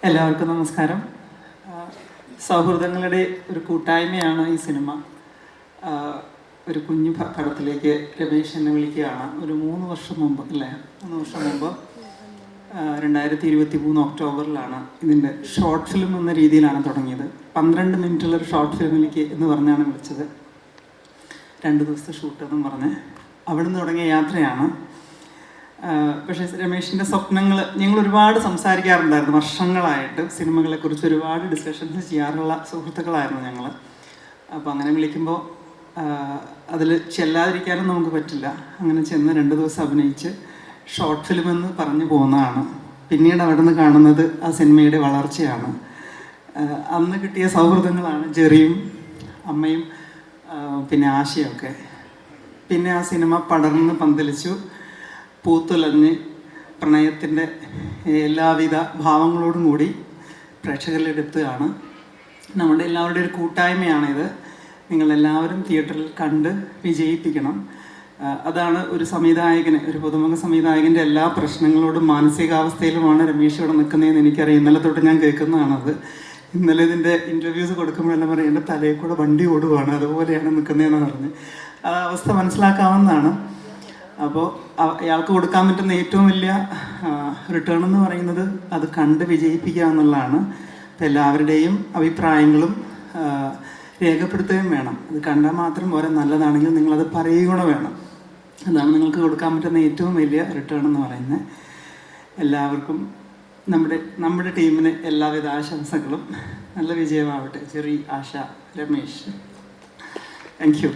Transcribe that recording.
എല്ലാവർക്കും നമസ്കാരം. സൗഹൃദങ്ങളുടെ ഒരു കൂട്ടായ്മയാണ് ഈ സിനിമ. ഒരു കുഞ്ഞു പടത്തിലേക്ക് രമേശ് എന്നെ വിളിക്കുകയാണ്. ഒരു 3 വർഷം മുമ്പ് അല്ലേ, 3 വർഷം മുമ്പ് 2023 ഒക്ടോബറിലാണ് ഇതിൻ്റെ ഷോർട്ട് ഫിലിം എന്ന രീതിയിലാണ് തുടങ്ങിയത്. 12 മിനിറ്റുള്ളൊരു ഷോർട്ട് ഫിലിമിലേക്ക് എന്ന് പറഞ്ഞാണ് വിളിച്ചത്. 2 ദിവസത്തെ ഷൂട്ടെന്നും പറഞ്ഞ് അവിടുന്ന് തുടങ്ങിയ യാത്രയാണ്. പക്ഷേ രമേശിൻ്റെ സ്വപ്നങ്ങൾ ഞങ്ങൾ ഒരുപാട് സംസാരിക്കാറുണ്ടായിരുന്നു. വർഷങ്ങളായിട്ട് സിനിമകളെക്കുറിച്ച് ഒരുപാട് ഡിസ്കഷൻസ് ചെയ്യാറുള്ള സുഹൃത്തുക്കളായിരുന്നു ഞങ്ങൾ. അപ്പോൾ അങ്ങനെ വിളിക്കുമ്പോൾ അതിൽ ചെല്ലാതിരിക്കാനും നമുക്ക് പറ്റില്ല. അങ്ങനെ ചെന്ന് 2 ദിവസം അഭിനയിച്ച് ഷോർട്ട് ഫിലിം എന്ന് പറഞ്ഞു പോകുന്നതാണ്. പിന്നീട് അവിടെ നിന്ന് കാണുന്നത് ആ സിനിമയുടെ വളർച്ചയാണ്. അന്ന് കിട്ടിയ സൗഹൃദങ്ങളാണ് ജെറിയും അമ്മയും പിന്നെ ആശയൊക്കെ. പിന്നെ ആ സിനിമ പടർന്ന് പന്തലിച്ചു, പൂത്തുലഞ്ഞ് പ്രണയത്തിൻ്റെ എല്ലാവിധ ഭാവങ്ങളോടും കൂടി പ്രേക്ഷകരിലെത്തുകയാണ്. നമ്മുടെ എല്ലാവരുടെയും ഒരു കൂട്ടായ്മയാണിത്. നിങ്ങളെല്ലാവരും തിയേറ്ററിൽ കണ്ട് വിജയിപ്പിക്കണം. അതാണ് ഒരു സംവിധായകന്, ഒരു പുതുമുഖ സംവിധായകൻ്റെ എല്ലാ പ്രശ്നങ്ങളോടും മാനസികാവസ്ഥയിലുമാണ് രമേശ് ഇവിടെ നിൽക്കുന്നതെന്ന് എനിക്കറിയാം. ഇന്നലെ തൊട്ട് ഞാൻ കേൾക്കുന്നതാണത്. ഇന്നലെ ഇതിൻ്റെ ഇൻ്റർവ്യൂസ് കൊടുക്കുമ്പോഴെല്ലാം പറയും എൻ്റെ തലയിൽ കൂടെ വണ്ടി ഓടുകയാണ്, അതുപോലെയാണ് നിൽക്കുന്നതെന്ന് പറഞ്ഞ്. ആ അവസ്ഥ മനസ്സിലാക്കാവുന്നതാണ്. അപ്പോൾ അയാൾക്ക് കൊടുക്കാൻ പറ്റുന്ന ഏറ്റവും വലിയ റിട്ടേൺ എന്ന് പറയുന്നത് അത് കണ്ട് വിജയിപ്പിക്കുക എന്നുള്ളതാണ്. അപ്പോൾ എല്ലാവരുടെയും അഭിപ്രായങ്ങളും രേഖപ്പെടുത്തുകയും വേണം. അത് കണ്ടാൽ മാത്രം പോരാ, നല്ലതാണെങ്കിൽ നിങ്ങളത് പറയുക കൂടെ വേണം. അതാണ് നിങ്ങൾക്ക് കൊടുക്കാൻ പറ്റുന്ന ഏറ്റവും വലിയ റിട്ടേൺ എന്ന് പറയുന്നത്. എല്ലാവർക്കും നമ്മുടെ ടീമിന് എല്ലാവിധ ആശംസകളും. നല്ല വിജയമാവട്ടെ. Jerry, Asha, Ramesh. Thank U.